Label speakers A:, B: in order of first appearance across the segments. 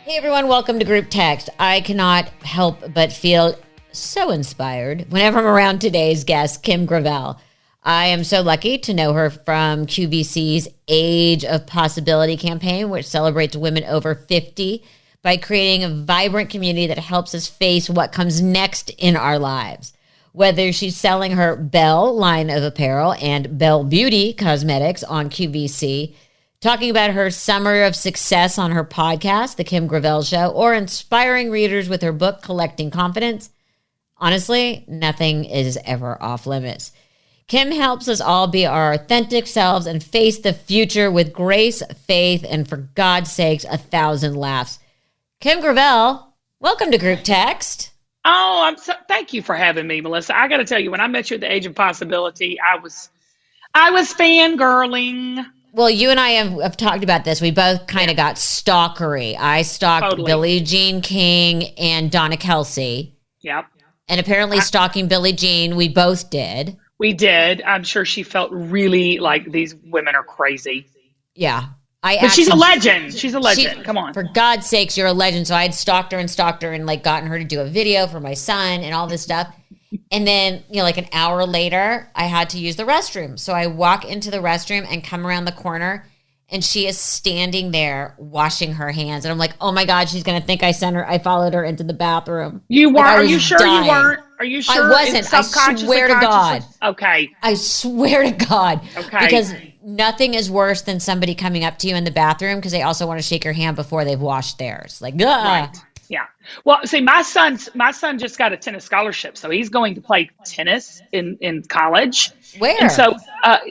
A: Hey everyone, welcome to Group Text. I cannot help but feel so inspired whenever I'm around today's guest, Kim Gravel. I am so lucky to know her from QVC's Age of Possibility campaign, which celebrates women over 50 by creating a vibrant community that helps us face what comes next in our lives. Whether she's selling her Belle line of apparel and Belle Beauty cosmetics on QVC, talking about her summer of success on her podcast, The Kim Gravel Show, or inspiring readers with her book, Collecting Confidence, honestly, nothing is ever off limits. Kim helps us all be our authentic selves and face the future with grace, faith, and for God's sakes, 1,000 laughs. Kim Gravel, welcome to Group Text.
B: Oh, thank you for having me, Melissa. I got to tell you, when I met you at the Age of Possibility, I was fangirling.
A: Well, you and I have talked about this. We both kind of got stalkery. I stalked Billie Jean King and Donna Kelsey.
B: Yep.
A: And apparently stalking Billie Jean, we both did.
B: We did. I'm sure she felt really like these women are crazy.
A: Yeah.
B: But she's a legend. She's a legend. Come on.
A: For God's sakes, you're a legend. So I had stalked her and like gotten her to do a video for my son and all this stuff. And then, like an hour later, I had to use the restroom. So I walk into the restroom and come around the corner, and she is standing there washing her hands. And I'm like, oh my God, she's going to think I followed her into the bathroom.
B: You were? Are you sure you weren't? Are you sure?
A: I wasn't. I swear to God.
B: Okay.
A: I swear to God.
B: Okay.
A: Because nothing is worse than somebody coming up to you in the bathroom because they also want to shake your hand before they've washed theirs. Like,
B: right. Yeah. Well, see, my son just got a tennis scholarship, so he's going to play tennis in college.
A: Where?
B: And so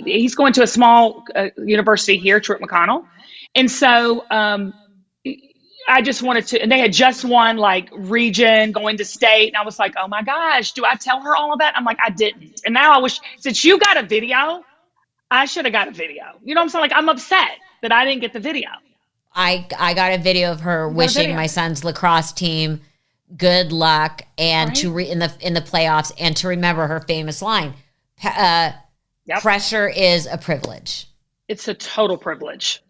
B: he's going to a small university here, Truett McConnell. And so I just wanted to, and they had just won like region, going to state. And I was like, oh my gosh, do I tell her all of that? I'm like, I didn't. And now I wish, since you got a video, I should have got a video. You know what I'm saying? Like, I'm upset that I didn't get the video.
A: I got a video of her wishing my son's lacrosse team good luck and in the playoffs, and to remember her famous line, pressure is a privilege. It's
B: a total privilege.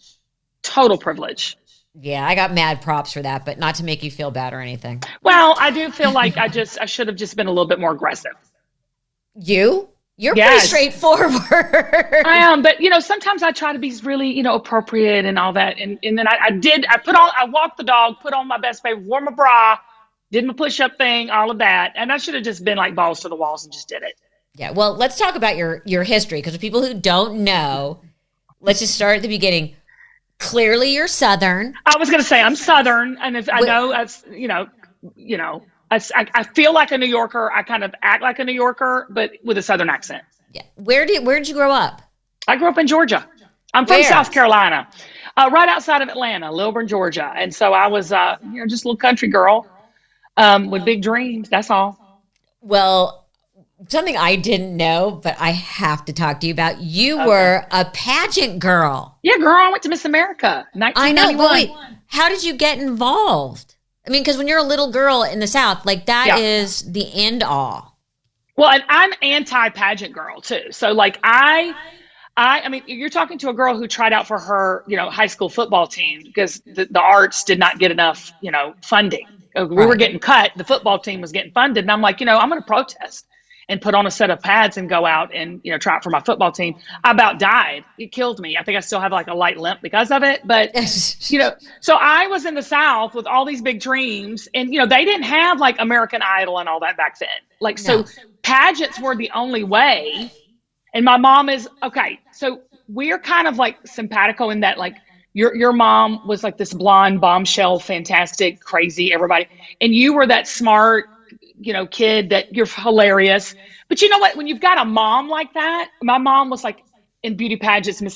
B: Total privilege.
A: Yeah, I got mad props for that, but not to make you feel bad or anything.
B: Well, I do feel like I should have just been a little bit more aggressive.
A: You're pretty straightforward.
B: I am, but sometimes I try to be really, appropriate and all that. And then I walked the dog, put on my best baby, wore my bra, did my push-up thing, all of that. And I should have just been like balls to the walls and just did it.
A: Yeah. Well, let's talk about your history, because for people who don't know, let's just start at the beginning. Clearly you're Southern.
B: I was going to say I'm Southern. And if I know, that's, I feel like a New Yorker. I kind of act like a New Yorker, but with a Southern accent.
A: Yeah. Where did you grow up?
B: I grew up in Georgia. I'm from South Carolina, right outside of Atlanta, Lilburn, Georgia. And so I was, just a little country girl with big dreams. That's all.
A: Well, something I didn't know, but I have to talk to you about. You were a pageant girl.
B: Yeah, girl. I went to Miss America, 1991.
A: I know. But wait, how did you get involved? I mean, because when you're a little girl in the South, like that is the end all.
B: Well, and I'm anti-pageant girl too. So like I mean, you're talking to a girl who tried out for her, high school football team because the arts did not get enough, funding. We were getting cut. The football team was getting funded. And I'm like, I'm going to protest and put on a set of pads and go out and, try out for my football team. I about died. It killed me. I think I still have like a light limp because of it. But, so I was in the South with all these big dreams, and, they didn't have like American Idol and all that back then. Like, so pageants were the only way. And my mom is, so we're kind of like simpatico in that, like, your mom was like this blonde bombshell, fantastic, crazy, everybody. And you were that smart, kid that you're hilarious. But you know what? When you've got a mom like that, my mom was like in beauty pageants in Miss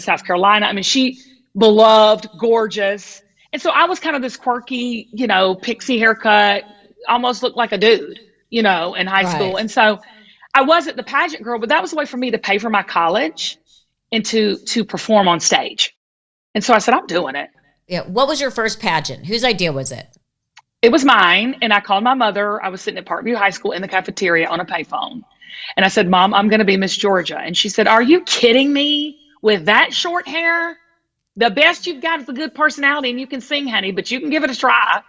B: South Carolina. I mean, she beloved, gorgeous. And so I was kind of this quirky, pixie haircut, almost looked like a dude, in high school. And so I wasn't the pageant girl, but that was a way for me to pay for my college and to perform on stage. And so I said, I'm doing it.
A: Yeah. What was your first pageant? Whose idea was it?
B: It was mine, and I called my mother. I was sitting at Parkview High School in the cafeteria on a payphone. And I said, Mom, I'm going to be Miss Georgia. And she said, are you kidding me with that short hair? The best you've got is a good personality, and you can sing, honey, but you can give it a try.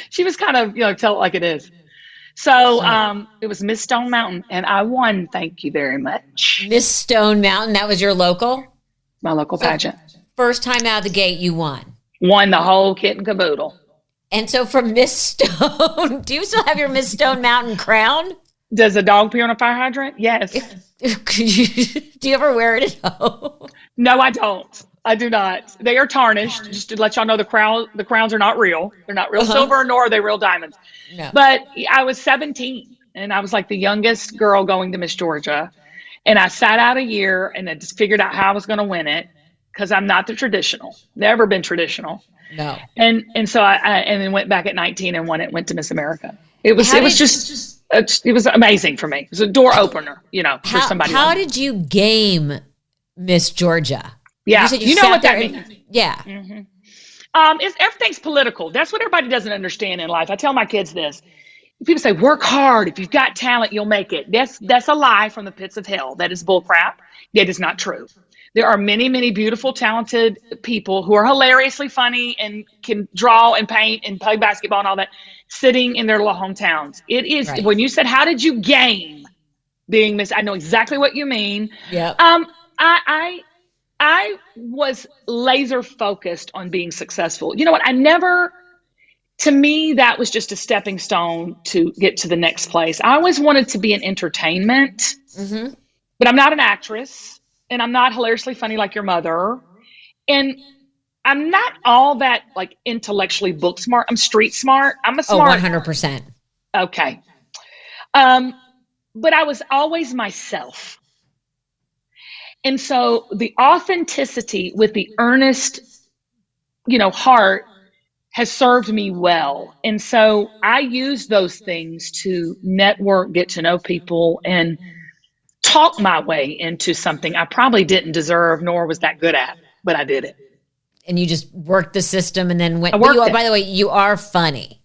B: She was kind of, tell it like it is. So it was Miss Stone Mountain, and I won. Thank you very much.
A: Miss Stone Mountain, that was your local?
B: My local pageant.
A: First time out of the gate, you won.
B: Won the whole kit and caboodle.
A: And so from Miss Stone, do you still have your Miss Stone Mountain crown?
B: Does a dog pee on a fire hydrant? Yes.
A: Do you ever wear it at home?
B: No, I don't. I do not. They are tarnished, just to let y'all know the crowns are not real. They're not real silver, nor are they real diamonds. No. But I was 17, and I was like the youngest girl going to Miss Georgia. And I sat out a year, and I just figured out how I was going to win it, because I'm not the traditional. Never been traditional.
A: No.
B: And so I then went back at 19 and won it, went to Miss America. It was amazing for me. It was a door opener, for somebody.
A: How did you game Miss Georgia?
B: Yeah, you know what that means.
A: Yeah.
B: Mm-hmm. Everything's political. That's what everybody doesn't understand in life. I tell my kids this. People say, work hard. If you've got talent, you'll make it. That's a lie from the pits of hell. That is bull crap. That is not true. There are many, many beautiful, talented people who are hilariously funny and can draw and paint and play basketball and all that, sitting in their little hometowns. It is, right. When you said, how did you game being Miss? I know exactly what you mean.
A: Yeah.
B: I was laser focused on being successful. You know what? To me, that was just a stepping stone to get to the next place. I always wanted to be in entertainment, but I'm not an actress. And I'm not hilariously funny like your mother. And I'm not all that like intellectually book smart. I'm street smart. I'm a smart.
A: 100%.
B: Okay. But I was always myself. And so the authenticity with the earnest, heart has served me well. And so I use those things to network, get to know people, and talk my way into something I probably didn't deserve nor was that good at, but I did it.
A: And you just worked the system and then went. By the way, you are funny.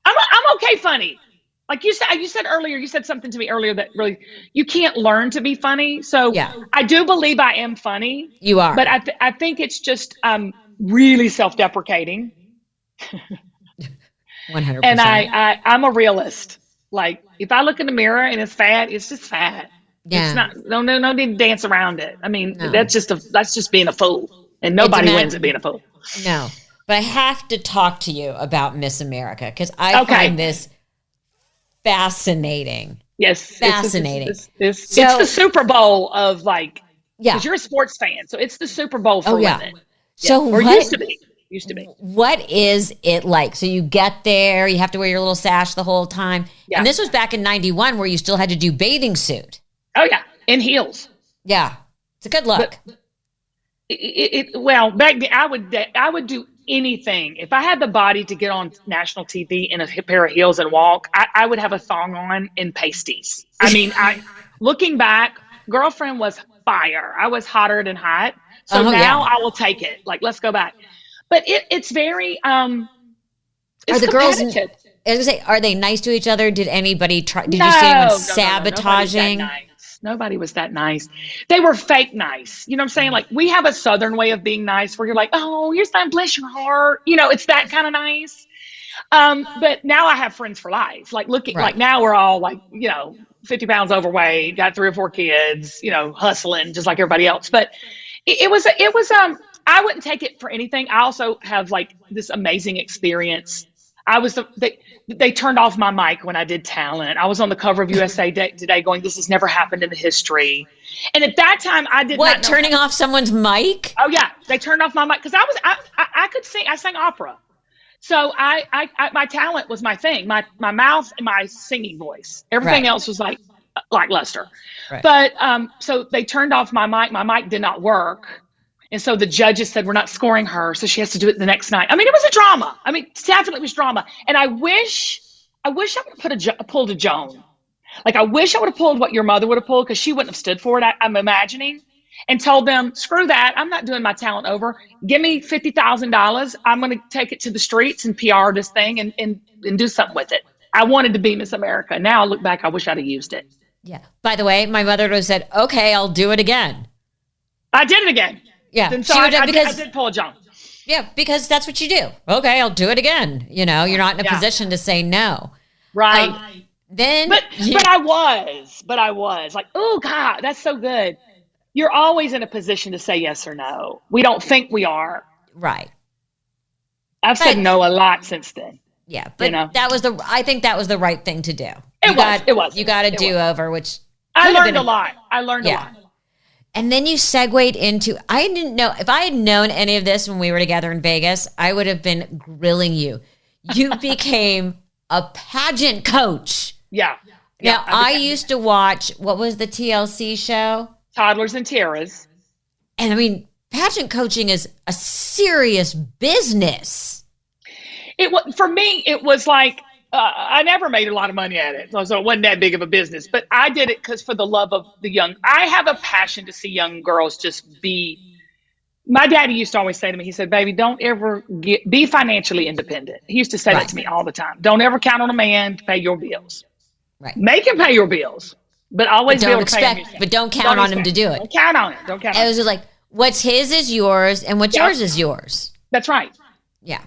B: I'm okay funny. Like you said earlier, you said something to me earlier that really, you can't learn to be funny. So yeah. I do believe I am funny.
A: You are.
B: But I think it's just really self-deprecating.
A: 100%.
B: And I'm a realist. Like if I look in the mirror and it's fat, it's just fat. Yeah. It's not, no need to dance around it. I mean, that's just being a fool, and nobody wins at being a fool.
A: No, but I have to talk to you about Miss America because I find this fascinating.
B: Yes.
A: Fascinating.
B: It's the Super Bowl of because you're a sports fan. So it's the Super Bowl for women.
A: So
B: or used to be.
A: What is it like? So you get there, you have to wear your little sash the whole time. Yeah. And this was back in 91 where you still had to do bathing suit.
B: Oh yeah, in heels.
A: Yeah, it's a good look.
B: Well, back then I would do anything if I had the body to get on national TV in a pair of heels and walk. I would have a thong on and pasties. I mean, looking back, girlfriend was fire. I was hotter than hot. So now I will take it. Like, let's go back. But it's very it's
A: are the girls? Are they nice to each other? Did anybody try? Did you see anyone sabotaging?
B: Nobody was that nice. They were fake nice. You know what I'm saying? Like we have a Southern way of being nice where you're like, oh, you're fine, bless your heart. It's that kind of nice. But now I have friends for life. Like like now we're all 50 pounds overweight, got 3 or 4 kids, hustling just like everybody else. But it was I wouldn't take it for anything. I also have this amazing experience. They turned off my mic when I did talent. I was on the cover of USA Today going, this has never happened in the history. And at that time I did not know
A: turning off someone's mic?
B: Oh yeah. They turned off my mic because I could sing. I sang opera. So I my talent was my thing, my mouth and my singing voice. Everything else was lackluster. Right. But so they turned off my mic. My mic did not work. And so the judges said, we're not scoring her. So she has to do it the next night. I mean, it was a drama. I mean, definitely was drama. And I wish I would have pulled a Joan. I wish I would have pulled what your mother would have pulled because she wouldn't have stood for it. I'm imagining, and told them, screw that. I'm not doing my talent over. Give me $50,000. I'm going to take it to the streets and PR this thing and do something with it. I wanted to be Miss America. Now I look back, I wish I'd have used it.
A: Yeah. By the way, my mother would have said, okay, I'll do it again.
B: I did it again.
A: Yeah.
B: And so
A: She would
B: I
A: because
B: did pull a jump.
A: yeah, because that's what you do. Okay, I'll do it again. You know, you're not in a
B: Yeah.
A: position to say no.
B: Right.
A: Then
B: But I was like, oh God, that's so good. You're always in a position to say yes or no. We don't think we are.
A: right.
B: I've said
A: But-
B: no a lot since then.
A: Yeah, but
B: You know?
A: I think that was the right thing to do.
B: It was.
A: You got a
B: It
A: do over, which
B: I
A: could have
B: learned
A: been
B: a lot. I learned a
A: Yeah.
B: lot.
A: And then you segued into, I didn't know, if I had known any of this when we were together in Vegas, I would have been grilling you. You became a pageant coach.
B: Yeah.
A: Now, I used to watch, what was the TLC show?
B: Toddlers and Tiaras.
A: And I mean, pageant coaching is a serious business.
B: It was, for me, it was like, I never made a lot of money at it. So it wasn't that big of a business, but I did it because for the love of the young. I have a passion to see young girls just be. My daddy used to always say to me, he said, baby, don't ever be financially independent. He used to say that to me all the time. Don't ever count on a man to pay your bills.
A: Right.
B: Make him pay your bills, but always
A: But
B: be
A: don't
B: able to pay him
A: expect,
B: yourself.
A: but don't count on him to do it.
B: Don't count on it. Don't count on
A: It
B: it.
A: was just like, what's his is yours, and what's
B: Yep.
A: yours is yours.
B: That's right.
A: Yeah.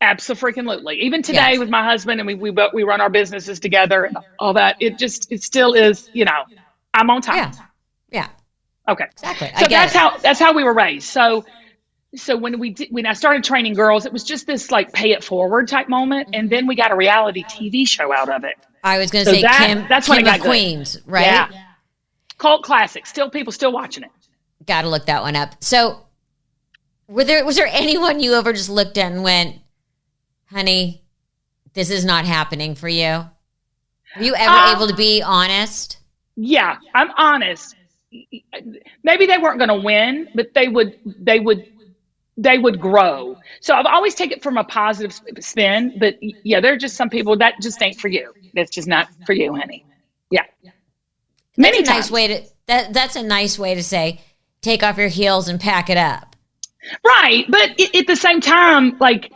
B: Absolutely. Even today
A: Yes.
B: with my husband, and we run our businesses together and all that. It still is. You know, I'm on time.
A: Yeah. Yeah.
B: Okay.
A: Exactly.
B: So that's how we were raised. So when I started training girls, it was just this like pay it forward type moment, and then we got a reality TV show out of it.
A: I was going to
B: So
A: say
B: that's when
A: Kim
B: it got
A: of
B: good.
A: Queens, right?
B: Yeah. Cult classic. People still watching it.
A: Got to look that one up. So, was there anyone you ever just looked at and went, honey, this is not happening for you? Were you ever able to be honest?
B: Yeah, I'm honest. Maybe they weren't going to win, but they would grow. So I've always taken it from a positive spin. But yeah, there are just some people that just ain't for you. That's just not for you, honey. Yeah.
A: That's
B: Many
A: a nice
B: times.
A: way to that's a nice way to say, take off your heels and pack it up.
B: Right. But at the same time, like,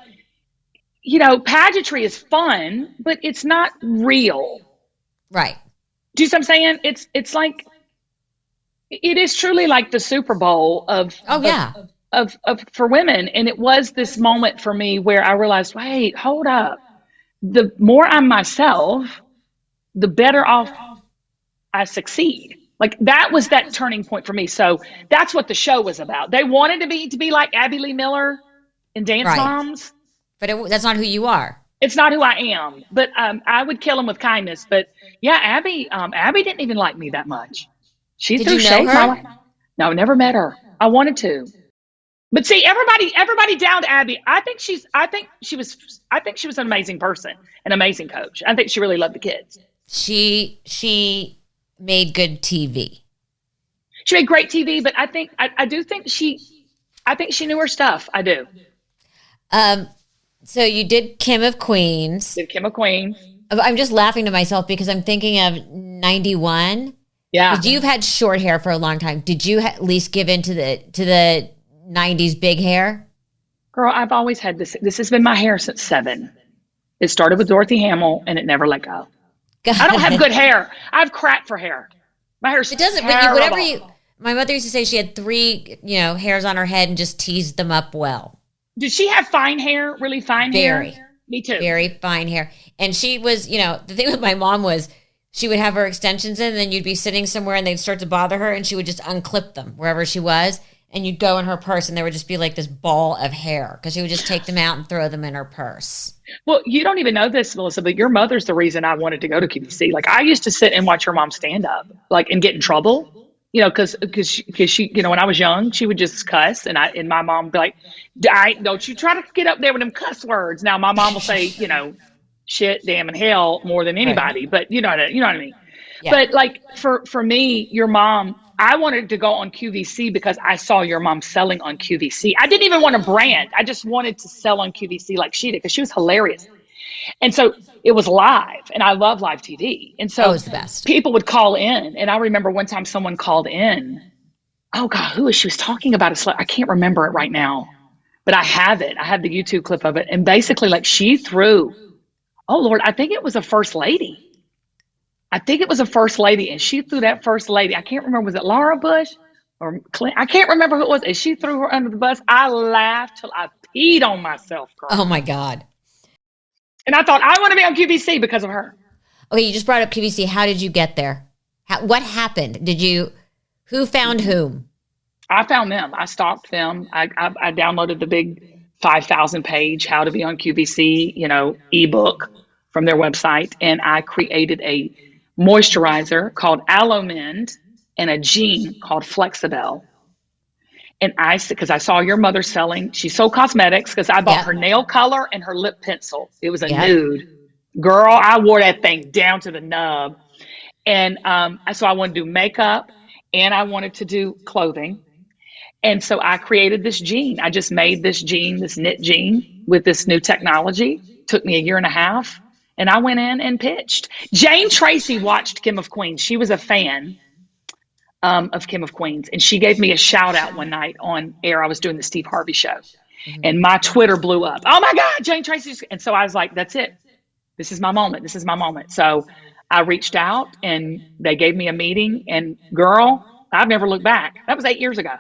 B: you know, pageantry is fun, but it's not real.
A: Right.
B: Do you see what I'm saying? It's like, it is truly like the Super Bowl of for women. And it was this moment for me where I realized, wait, hold up. The more I'm myself, the better off I succeed. Like that was that turning point for me. So that's what the show was about. They wanted to be like Abby Lee Miller in Dance
A: Right.
B: Moms.
A: But that's not who you are.
B: It's not who I am, but I would kill him with kindness. But yeah, Abby didn't even like me that much. She
A: Did
B: threw
A: you know
B: shade
A: her?
B: my way. No, never met her. I wanted to. But see, everybody downed Abby. I think she was an amazing person, an amazing coach. I think she really loved the kids.
A: She made good TV.
B: She made great TV, but I think she knew her stuff. I do.
A: So you did Kim of Queens.
B: Did Kim of Queens.
A: I'm just laughing to myself because I'm thinking of 91.
B: Yeah.
A: Because you've had short hair for a long time. Did you at least give in to the 90s big hair?
B: Girl, I've always had this. This has been my hair since 7. It started with Dorothy Hamill, and it never let go. I don't have good hair. I have crap for hair. My hair's
A: It doesn't.
B: terrible.
A: My mother used to say she had 3, hairs on her head and just teased them up well.
B: Did she have fine hair? Really fine
A: Very.
B: hair? Me too.
A: Very fine hair. And she was, the thing with my mom was she would have her extensions in, and then you'd be sitting somewhere and they'd start to bother her, and she would just unclip them wherever she was. And you'd go in her purse, and there would just be like this ball of hair because she would just take them out and throw them in her purse.
B: Well, you don't even know this, Melissa, but your mother's the reason I wanted to go to QVC. Like, I used to sit and watch her mom stand up, like, and get in trouble. Because she, when I was young, she would just cuss, and my mom would be like, "Don't you try to get up there with them cuss words." Now my mom will say, shit, damn, and hell more than anybody,
A: Right.
B: but you know what I mean.
A: Yeah.
B: But like for me, your mom, I wanted to go on QVC because I saw your mom selling on QVC. I didn't even want a brand. I just wanted to sell on QVC like she did because she was hilarious. And so it was live, and I love live TV. And so
A: That was the best.
B: People would call in, and I remember one time someone called in. Oh God, who was she was talking about? I can't remember it right now, but I have it. I have the YouTube clip of it, and basically, like she threw. Oh Lord, I think it was a first lady. And she threw that first lady. I can't remember. Was it Laura Bush? or Clint, I can't remember who it was. And she threw her under the bus. I laughed till I peed on myself, girl.
A: Oh my God.
B: And I thought, I want to be on QVC because of her.
A: Okay, you just brought up QVC. How did you get there? What happened? Who found whom?
B: I found them. I stalked them. I downloaded the big 5,000 page How to Be on QVC, ebook from their website. And I created a moisturizer called Aloe Mend and a jean called Flexibel. And because I saw your mother selling, she sold cosmetics because I bought her nail color and her lip pencil. It was a nude. Girl, I wore that thing down to the nub. And so I wanted to do makeup and I wanted to do clothing. And so I created this jean. I just made this jean, this knit jean with this new technology. Took me a year and a half. And I went in and pitched. Jane Tracy watched Kim of Queens. She was a fan of Kim of Queens. And she gave me a shout out one night on air. I was doing the Steve Harvey show. And my Twitter blew up. Oh my God, Jane Tracy's. And so I was like, that's it. This is my moment. This is my moment. So I reached out and they gave me a meeting. And girl, I've never looked back. That was 8 years ago.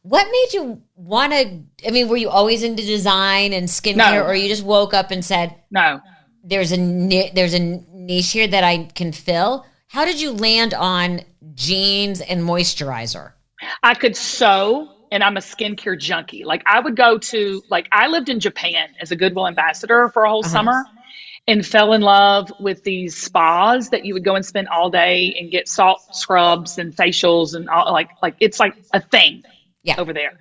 A: What made you want to, were you always into design and skincare, or you just woke up and said,
B: no,
A: there's a niche here that I can fill? How did you land on jeans and moisturizer?
B: I could sew, and I'm a skincare junkie. Like I would go to, I lived in Japan as a Goodwill ambassador for a whole summer and fell in love with these spas that you would go and spend all day and get salt scrubs and facials and all, it's like a thing. Over there.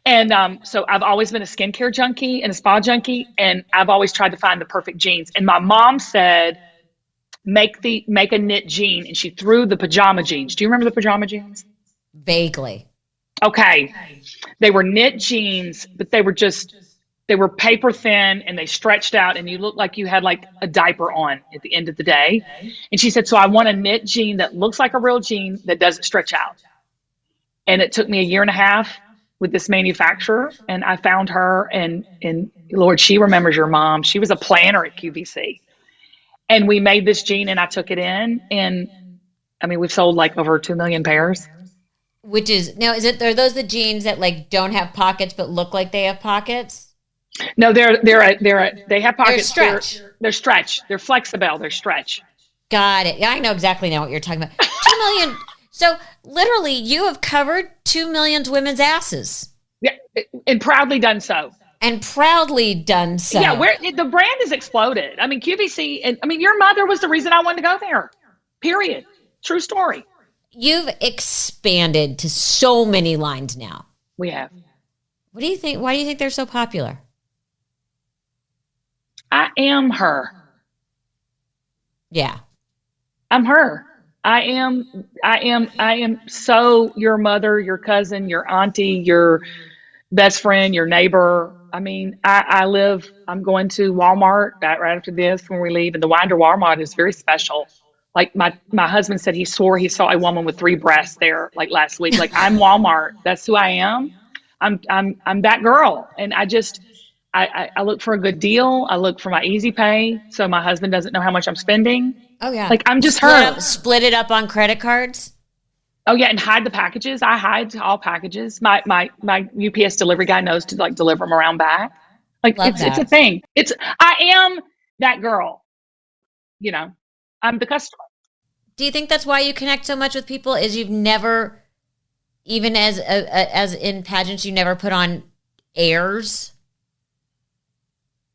B: And so I've always been a skincare junkie and a spa junkie, and I've always tried to find the perfect jeans. And my mom said, make a knit jean, and she threw the pajama jeans. Do you remember the pajama jeans?
A: Vaguely.
B: Okay. They were knit jeans, but they were paper thin and they stretched out and you looked like you had like a diaper on at the end of the day. And she said, so I want a knit jean that looks like a real jean that doesn't stretch out. And it took me a year and a half with this manufacturer, and I found her, and Lord, she remembers your mom. She was a planner at QVC. And we made this jean, and I took it in, and we've sold like over 2 million pairs.
A: Which is, now, are those the jeans that don't have pockets but look like they have pockets?
B: No, they have pockets.
A: They're stretch.
B: They're stretch. They're flexible. They're stretch.
A: Got it. Yeah, I know exactly now what you're talking about. 2 million. So literally, you have covered 2 million women's asses.
B: Yeah, and proudly done so.
A: And proudly done so.
B: Yeah, the brand has exploded. QVC, and your mother was the reason I wanted to go there. Period. True story.
A: You've expanded to so many lines now.
B: We have.
A: What do you think? Why do you think they're so popular?
B: I am her.
A: Yeah.
B: I'm her. I am so your mother, your cousin, your auntie, your best friend, your neighbor. I'm going to Walmart right after this when we leave. And the Winder Walmart is very special. Like my husband said, he swore he saw a woman with 3 breasts there last week. I'm Walmart. That's who I am. I'm that girl. And I look for a good deal. I look for my easy pay. So my husband doesn't know how much I'm spending.
A: Oh yeah.
B: I'm just her.
A: Split it up on credit cards.
B: Oh yeah. And hide the packages. I hide all packages. My UPS delivery guy knows to deliver them around back. It's a thing. I am that girl, I'm the customer.
A: Do you think that's why you connect so much with people, is you've never, even as in pageants, you never put on airs?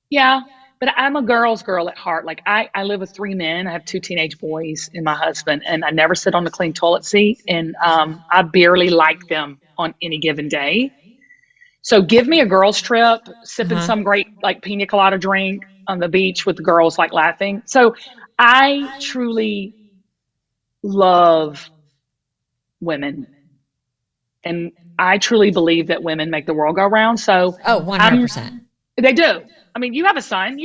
B: Yeah, but I'm a girl's girl at heart. I live with 3 men. I have 2 teenage boys and my husband, and I never sit on the clean toilet seat. And I barely like them on any given day. So give me a girls trip, sipping some great pina colada drink on the beach with the girls laughing. So I truly love women, and I truly believe that women make the world go round. So
A: 100%.
B: They do. You have a son,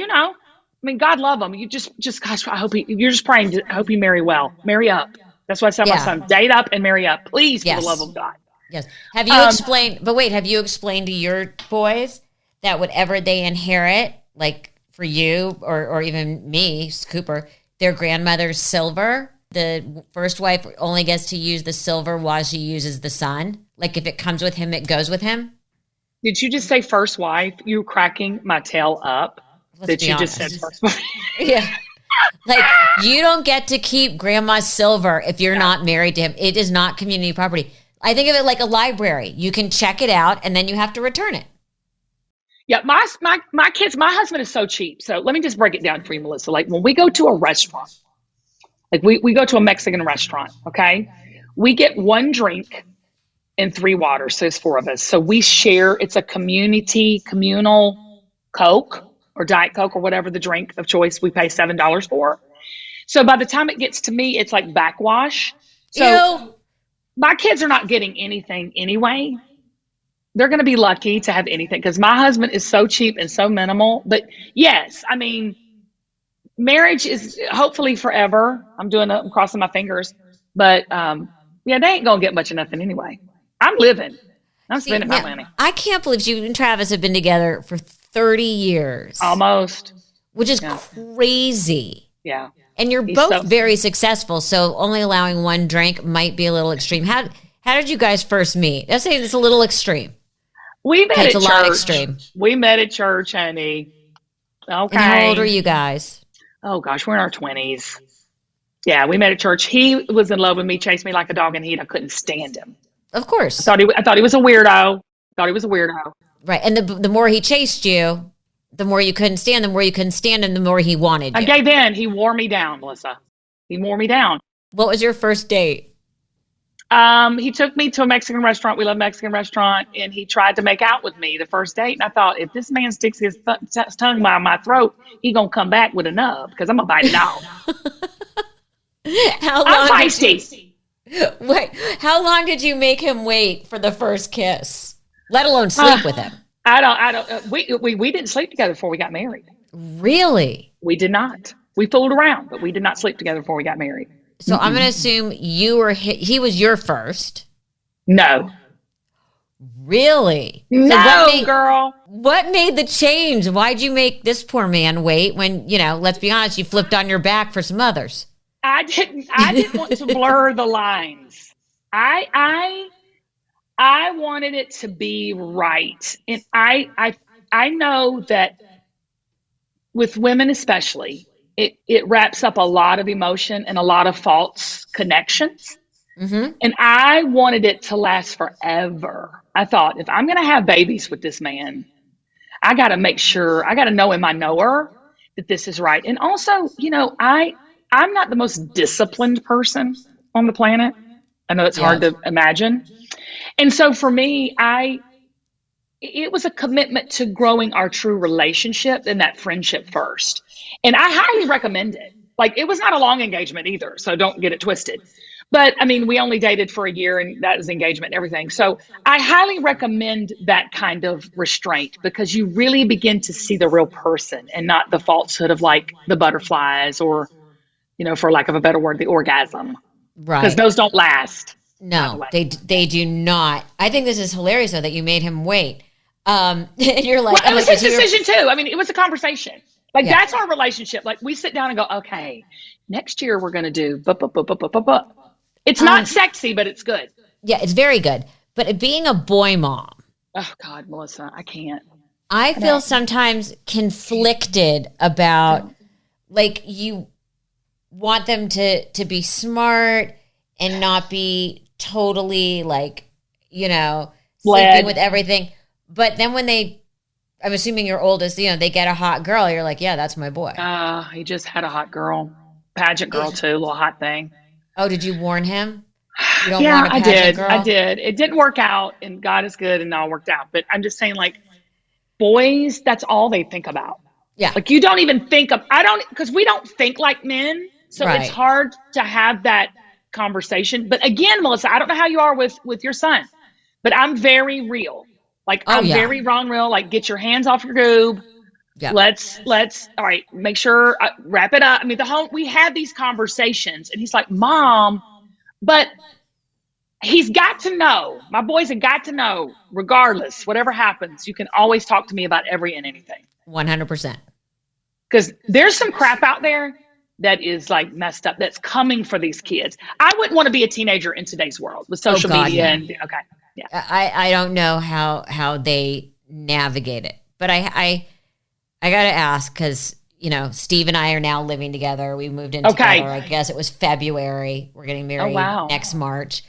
B: God love him. You just gosh, you're just praying. I hope you marry well. Marry up. That's what I tell my son. Date up and marry up. Please, for the love of God.
A: Yes. Have you explained to your boys that whatever they inherit, for you or even me, Cooper, their grandmother's silver, the first wife only gets to use the silver while she uses the sun? Like if it comes with him, it goes with him.
B: Did you just say first wife? You were cracking my tail up.
A: Let's be
B: You
A: honest.
B: just said first wife.
A: Yeah. Like you don't get to keep grandma's silver if you're not married to him. It is not community property. I think of it like a library. You can check it out and then you have to return it.
B: Yeah, my kids, my husband is so cheap. So let me just break it down for you, Melissa. Like when we go to a restaurant, like we go to a Mexican restaurant, okay? We get one drink and 3 waters. So it's 4 of us. So we share, it's a communal Coke or Diet Coke or whatever the drink of choice we pay $7 for. So by the time it gets to me, it's like backwash. So my kids are not getting anything anyway. They're going to be lucky to have anything because my husband is so cheap and so minimal. But yes, I mean, marriage is hopefully forever. I'm crossing my fingers. But yeah, they ain't going to get much of nothing anyway. I'm living. I'm spending my money.
A: I can't believe you and Travis have been together for 30 years.
B: Almost.
A: Which is crazy.
B: Yeah.
A: And you're both very successful, so only allowing one drink might be a little extreme. How did you guys first meet? Let's say it's a little extreme.
B: We met at church.
A: It's a lot extreme.
B: We met at church, honey. Okay.
A: And how old are you guys?
B: Oh, gosh, we're in our 20s. Yeah, we met at church. He was in love with me, chased me like a dog in heat. I couldn't stand him.
A: Of course.
B: I thought he was a weirdo.
A: Right. And the more he chased you, the more you couldn't stand, the more you couldn't stand him, the more he wanted you.
B: I gave in. He wore me down, Melissa. He wore me down.
A: What was your first date?
B: He took me to a Mexican restaurant. We love Mexican restaurant. And he tried to make out with me the first date. And I thought, if this man sticks his tongue by my throat, he going to come back with a nub because I'm going to bite it off. I'm feisty.
A: Wait, how long did you make him wait for the first kiss? Let alone sleep with him.
B: I don't. We didn't sleep together before we got married.
A: Really?
B: We did not. We fooled around, but we did not sleep together before we got married.
A: So I'm going to assume he was your first.
B: No.
A: Really?
B: No, girl.
A: What made the change? Why'd you make this poor man wait when, let's be honest, you flipped on your back for some others?
B: I didn't want to blur the lines. I wanted it to be right. And I know that with women especially, it wraps up a lot of emotion and a lot of false connections. Mm-hmm. And I wanted it to last forever. I thought, if I'm going to have babies with this man, I got to make sure, I got to know him, I know her, that this is right. And also, I'm not the most disciplined person on the planet. I know it's hard to imagine. And so for me, it was a commitment to growing our true relationship and that friendship first. And I highly recommend it. Like, it was not a long engagement either, so don't get it twisted. But I mean, we only dated for a year and that was engagement and everything. So I highly recommend that kind of restraint because you really begin to see the real person and not the falsehood of like the butterflies or, for lack of a better word, the orgasm.
A: Right.
B: Because those don't last.
A: No, they do not. I think this is hilarious though that you made him wait. And you're like,
B: well, it was his decision too. I mean, it was a conversation. Like that's our relationship. Like we sit down and go, okay, next year we're going to do, It's not sexy, but it's good.
A: Yeah, it's very good. But being a boy mom.
B: Oh God, Melissa, I can't.
A: I feel sometimes conflicted about like you want them to be smart and not be totally like, sleeping with everything. But then when I'm assuming your oldest, they get a hot girl. You're like, yeah, that's my boy.
B: He just had a hot girl, pageant girl too, a little hot thing.
A: Oh, did you warn him? You don't
B: Yeah,
A: want a pageant girl?
B: I did. It didn't work out, and God is good, and it all worked out. But I'm just saying, like, boys, that's all they think about.
A: Yeah.
B: Like, you don't even think of, because we don't think like men, so It's hard to have that conversation. But again, Melissa, I don't know how you are with your son, but I'm very real. Like, I'm very real. Like, get your hands off your goob. Yeah. Let's, all right, make sure, wrap it up. I mean, we had these conversations and he's like, Mom, but he's got to know, my boys have got to know, regardless, whatever happens, you can always talk to me about every and anything.
A: 100%.
B: Because there's some crap out there that is like messed up, that's coming for these kids. I wouldn't want to be a teenager in today's world with social media. And okay. Yeah.
A: I don't know how they navigate it, but I got to ask because, Steve and I are now living together. We moved in together. I guess it was February. We're getting married next March.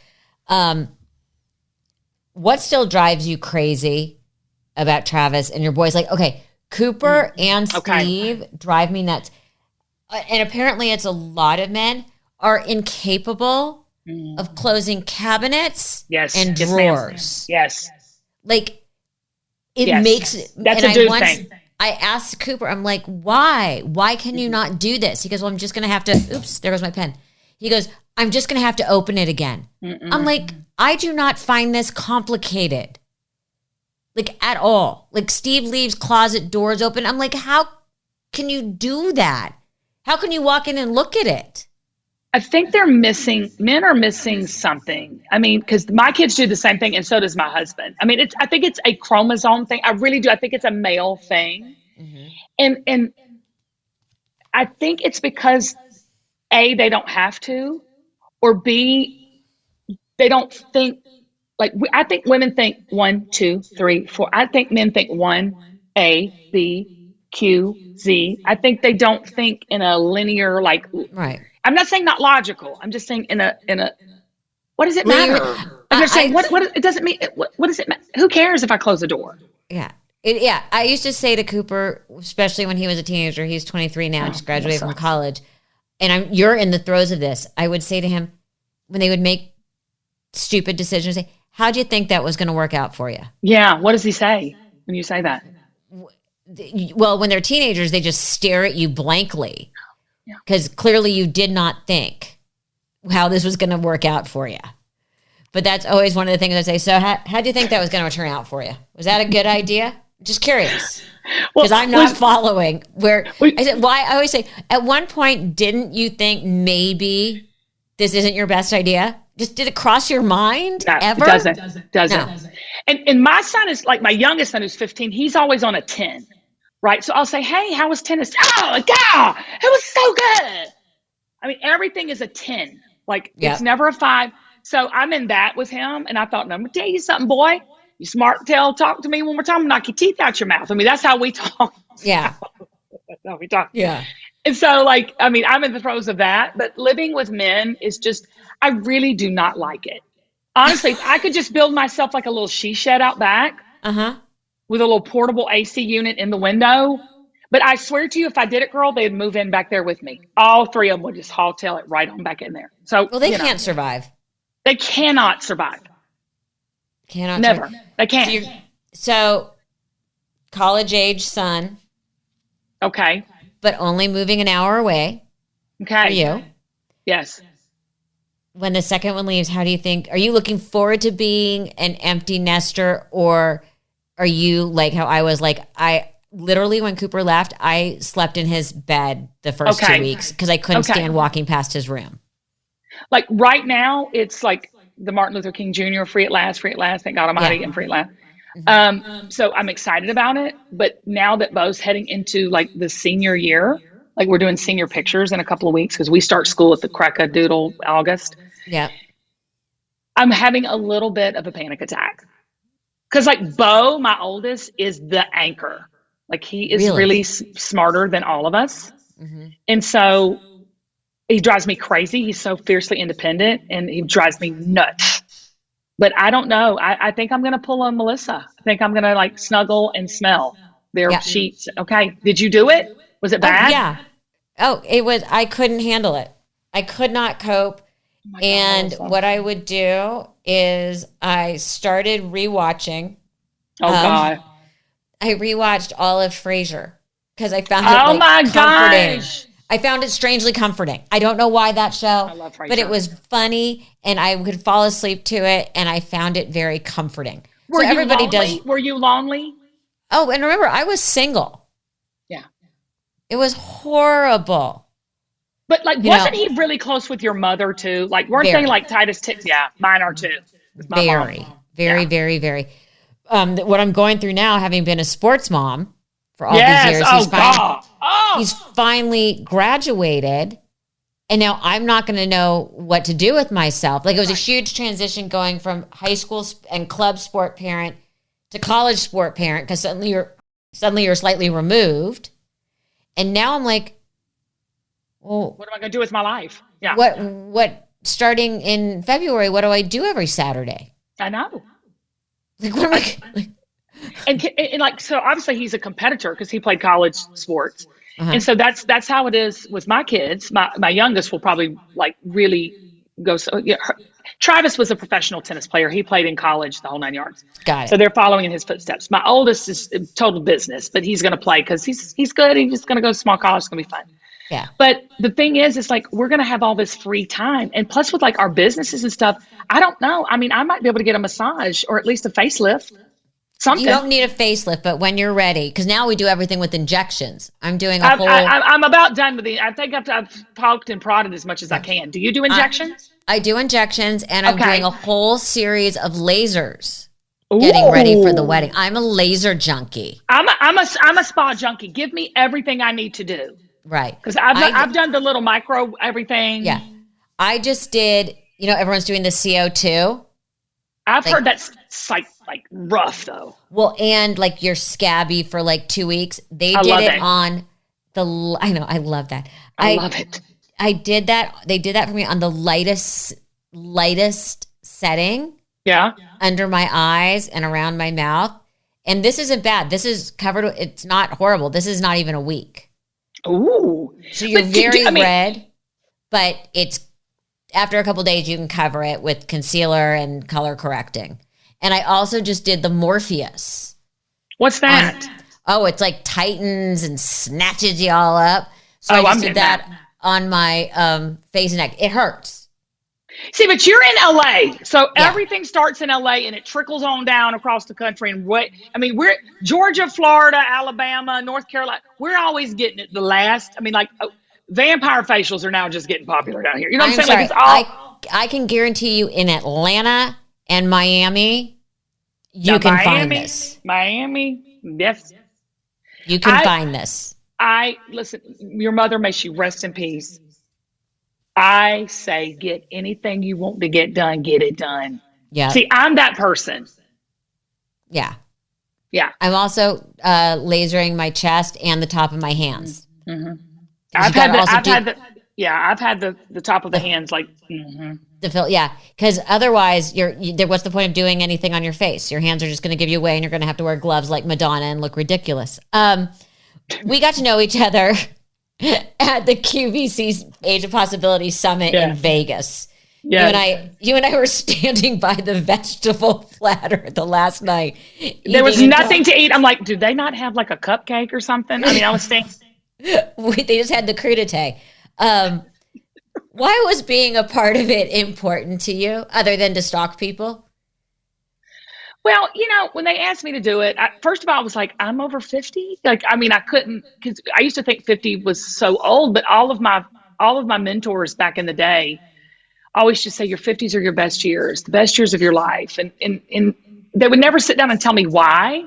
A: What still drives you crazy about Travis and your boys? Like, okay, Cooper and Steve drive me nuts. And apparently it's a lot of men are incapable of closing cabinets and drawers.
B: Yes.
A: Like, it makes it.
B: That's a dude thing.
A: I asked Cooper, I'm like, why? Why can you not do this? He goes, well, I'm just going to have to, oops, there goes my pen. He goes, I'm just going to have to open it again. I'm like, I do not find this complicated. Like, at all. Like, Steve leaves closet doors open. I'm like, how can you do that? How can you walk in and look at it?
B: I think men are missing something. I mean, because my kids do the same thing, and so does my husband. I mean, I think it's a chromosome thing. I really do. I think it's a male thing. And I think it's because A, they don't have to, or B, they don't think, like, I think women think 1, 2, 3, 4. I think men think 1, A, B, Q, Z. I think they don't think in a linear, like,
A: right.
B: I'm not saying not logical. I'm just saying in a. What does it matter? I'm just saying what it doesn't mean. What does it matter? Who cares if I close the door?
A: Yeah, I used to say to Cooper, especially when he was a teenager. He's 23 now, just graduated from college, and you're in the throes of this. I would say to him when they would make stupid decisions, say, "How do you think that was going to work out for you?"
B: Yeah. What does he say when you say that?
A: Well, when they're teenagers, they just stare at you blankly. Because clearly you did not think how this was going to work out for you. But that's always one of the things I say. So how do you think that was going to turn out for you? Was that a good idea? Just curious. Because I'm not following where I said, why? I always say, at one point, didn't you think maybe this isn't your best idea? Just did it cross your mind ever?
B: It doesn't. No. And my son is like my youngest son who's 15. He's always on a 10. Right. So I'll say, hey, how was tennis? Oh, God, it was so good. I mean, everything is a 10. Like, it's never a 5. So I'm in that with him. And I thought, I'm going to tell you something, boy. You smart tail, talk to me one more time. I'll knock your teeth out your mouth. I mean, that's how we talk.
A: Yeah.
B: That's how we talk.
A: Yeah.
B: And so, like, I mean, I'm in the throes of that. But living with men is just, I really do not like it. Honestly, I could just build myself like a little she shed out back. With a little portable AC unit in the window. But I swear to you, if I did it, girl, they'd move in back there with me. All 3 of them would just tail it right on back in there. So,
A: well, they can't survive.
B: They cannot survive.
A: Cannot.
B: Never.
A: Survive.
B: They can't.
A: So college age son.
B: Okay.
A: But only moving an hour away.
B: Okay.
A: For you.
B: Yes.
A: When the second one leaves, how do you think? Are you looking forward to being an empty nester, or are you like how I was? Like, I literally, when Cooper left, I slept in his bed the first 2 weeks because I couldn't stand walking past his room. Like
B: right now, it's like the Martin Luther King Jr. free at last, thank God Almighty, and free at last. So I'm excited about it. But now that Bo's heading into like the senior year, like we're doing senior pictures in a couple of weeks because we start school at the crack-a-doodle August.
A: Yeah.
B: I'm having a little bit of a panic attack. Because like Bo, my oldest, is the anchor. Like he is really smarter than all of us. And so he drives me crazy. He's so fiercely independent and he drives me nuts. But I don't know. I think I'm going to pull a Melissa. I think I'm going to like snuggle and smell their sheets. Okay. Did you do it? Was it bad?
A: Yeah. Oh, it was. I couldn't handle it. I could not cope. Oh and God, what I would do is I started rewatching.
B: Oh God!
A: I rewatched all of Frasier because I found it comforting. Gosh. I found it strangely comforting. I don't know why that show, I love Frasier, but it was funny and I could fall asleep to it, and I found it very comforting.
B: Were you lonely? Were you lonely?
A: Oh, and remember, I was single.
B: Yeah,
A: it was horrible.
B: But like, wasn't he really close with your mother too? Like, weren't they like Titus Tits? Yeah, mine are too.
A: Very. What I'm going through now, having been a sports mom for all these years, he's finally graduated, And now I'm not going to know what to do with myself. Like, it was a huge transition going from high school and club sport parent to college sport parent, because suddenly you're slightly removed. And now I'm like, well,
B: what am I going to do with my life? Yeah.
A: What starting in February, what do I do every Saturday?
B: I know.
A: Like, what am I
B: and like, so obviously he's a competitor because he played college sports. And so that's how it is with my kids. My youngest will probably like really go. So yeah, Travis was a professional tennis player. He played in college, the whole 9 yards.
A: Got it.
B: So they're following in his footsteps. My oldest is total business, but he's going to play because he's good. He's just going to go to small college. It's going to be fun.
A: Yeah.
B: But the thing is, it's like, we're going to have all this free time. And plus with like our businesses and stuff, I don't know. I mean, I might be able to get a massage or at least a facelift. Something.
A: You don't need a facelift, but when you're ready, because now we do everything with injections. I'm doing a whole...
B: I'm about done with I think I've poked and prodded as much as I can. Do you do injections?
A: I do injections, and I'm doing a whole series of lasers.
B: Ooh.
A: Getting ready for the wedding. I'm a laser junkie.
B: I'm a spa junkie. Give me everything I need to do.
A: Right.
B: Because I've done the little micro everything.
A: Yeah. I just did, everyone's doing the CO2.
B: I've heard that's like rough though.
A: Well, and like you're scabby for like 2 weeks. They did it on I know, I love that.
B: I love it.
A: I did that. They did that for me on the lightest setting.
B: Yeah.
A: Under my eyes and around my mouth. And this isn't bad. This is covered. It's not horrible. This is not even a week.
B: Ooh.
A: So you're very red, but it's after a couple of days, you can cover it with concealer and color correcting. And I also just did the Morpheus.
B: What's that?
A: It's like tightens and snatches you all up. So I just did that on my face and neck. It hurts.
B: See, but you're in LA. So everything starts in LA and it trickles on down across the country. And we're Georgia, Florida, Alabama, North Carolina. We're always getting it the last. I mean, like vampire facials are now just getting popular down here. You know what I'm saying?
A: Sorry.
B: Like it's all.
A: I can guarantee you in Atlanta and Miami, you can find this.
B: Miami, yes.
A: You can find this.
B: Listen, your mother, may she rest in peace. I say, get anything you want to get done, get it done.
A: Yeah.
B: See, I'm that person.
A: Yeah.
B: Yeah.
A: I'm also lasering my chest and the top of my hands.
B: Mm-hmm. I've had the top of the hands, like,
A: the fill. Yeah. Because otherwise what's the point of doing anything on your face? Your hands are just going to give you away and you're going to have to wear gloves like Madonna and look ridiculous. We got to know each other at the QVC Age of Possibility Summit in Vegas. Yeah. You and I were standing by the vegetable platter the last night.
B: There was nothing to eat. I'm like, do they not have like a cupcake or something? I mean, I was thinking.
A: They just had the crudité. Why was being a part of it important to you, other than to stalk people?
B: Well, when they asked me to do it, first of all, I was like, I'm over 50. Like, I mean, I couldn't, because I used to think 50 was so old, but all of my mentors back in the day always just say your 50s are your best years, the best years of your life. And they would never sit down and tell me why.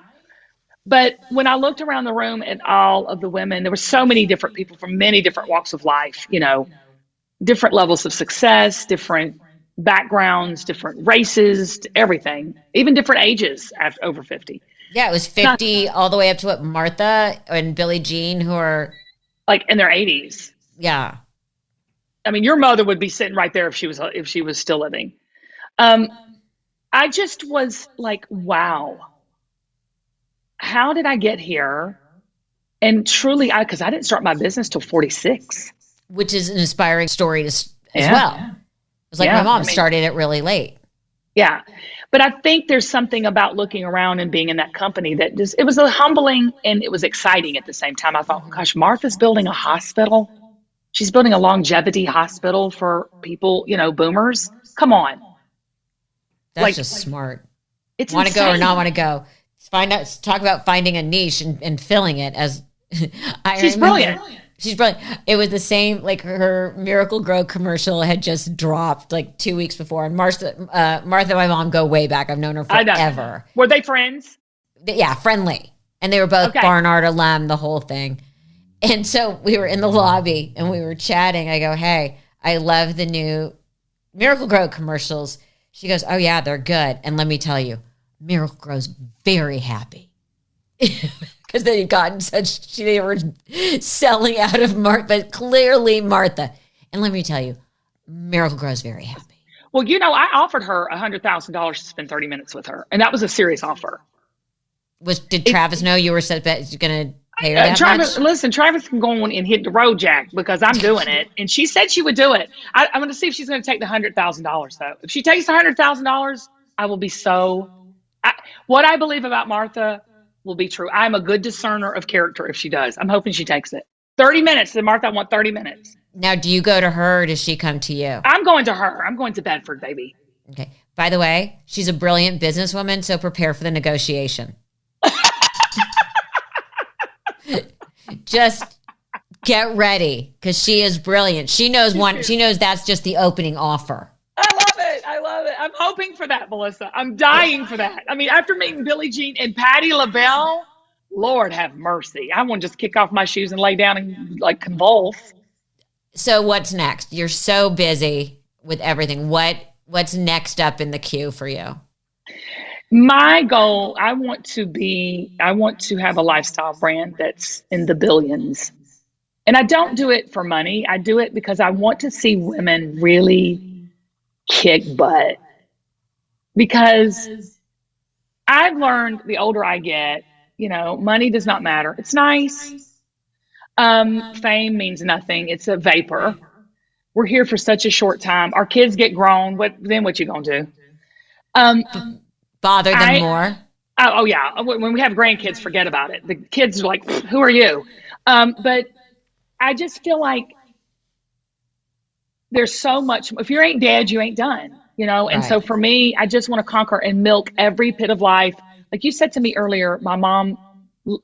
B: But when I looked around the room at all of the women, there were so many different people from many different walks of life, different levels of success, different backgrounds, different races, everything, even different ages after over 50.
A: Yeah, it was 50 all the way up to what, Martha and Billie Jean, who are
B: like in their 80s.
A: Yeah.
B: I mean, your mother would be sitting right there if she was still living. I just was like, wow, how did I get here? And truly, because I didn't start my business till 46.
A: Which is an inspiring story as well. It was like my mom started it really late.
B: Yeah. But I think there's something about looking around and being in that company that it was humbling and it was exciting at the same time. I thought, gosh, Martha's building a hospital. She's building a longevity hospital for people, boomers. Come on.
A: That's just smart.
B: It's
A: want to go or not want to go. Talk about finding a niche and filling it as
B: She's brilliant.
A: She's brilliant. It was the same, like her Miracle Grow commercial had just dropped like 2 weeks before. And Martha and my mom go way back. I've known her forever.
B: Were they friends?
A: Yeah, friendly. And they were both Barnard alum, the whole thing. And so we were in the lobby and we were chatting. I go, hey, I love the new Miracle Grow commercials. She goes, oh yeah, they're good. And let me tell you, Miracle Grow's very happy. Because they had gotten they were selling out of Martha, but clearly Martha. And let me tell you, Miracle Grow's very happy.
B: Well, I offered her $100,000 to spend 30 minutes with her, and that was a serious offer.
A: Did Travis know you were going to pay her that
B: Travis,
A: much?
B: Listen, Travis can go on and hit the road, Jack, because I'm doing it. And she said she would do it. I'm going to see if she's going to take the $100,000, though. If she takes the $100,000, I will be what I believe about Martha will be true. I'm a good discerner of character if she does. I'm hoping she takes it. 30 minutes. Then Martha, I want 30 minutes.
A: Now, do you go to her or does she come to you?
B: I'm going to her. I'm going to Bedford, baby.
A: Okay. By the way, she's a brilliant businesswoman, so prepare for the negotiation. Just get ready because she is brilliant. She knows that's just the opening offer.
B: I love it. I'm hoping for that, Melissa. I'm dying for that. I mean, after meeting Billie Jean and Patti LaBelle, Lord have mercy. I want to just kick off my shoes and lay down and convulse.
A: So what's next? You're so busy with everything. What's next up in the queue for you?
B: My goal, I want to have a lifestyle brand that's in the billions. And I don't do it for money. I do it because I want to see women really kick butt. Because I've learned the older I get, money does not matter. It's nice. Fame means nothing. It's a vapor. We're here for such a short time. Our kids get grown. What you gonna do?
A: Bother them more?
B: Oh yeah. When we have grandkids, forget about it. The kids are like, who are you? But I just feel like there's so much. If you ain't dead, you ain't done. And
A: Right. So
B: for me, I just want to conquer and milk every pit of life. Like you said to me earlier, my mom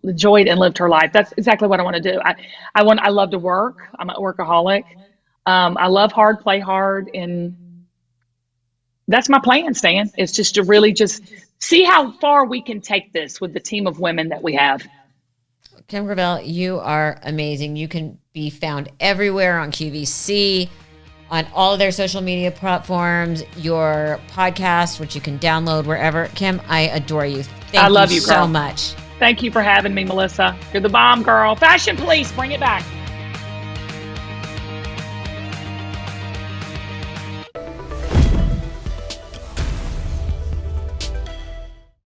B: enjoyed and lived her life. That's exactly what I want to do. I love to work. I'm a workaholic. I love hard, play hard, and that's my plan, Stan. It's just to really just see how far we can take this with the team of women that we have.
A: Kim Gravel, you are amazing. You can be found everywhere on QVC, on all of their social media platforms, your podcast, which you can download wherever. Kim, I adore you.
B: I love you,
A: so
B: girl.
A: much.
B: Thank you for having me, Melissa. You're the bomb, girl. Fashion police, bring it back.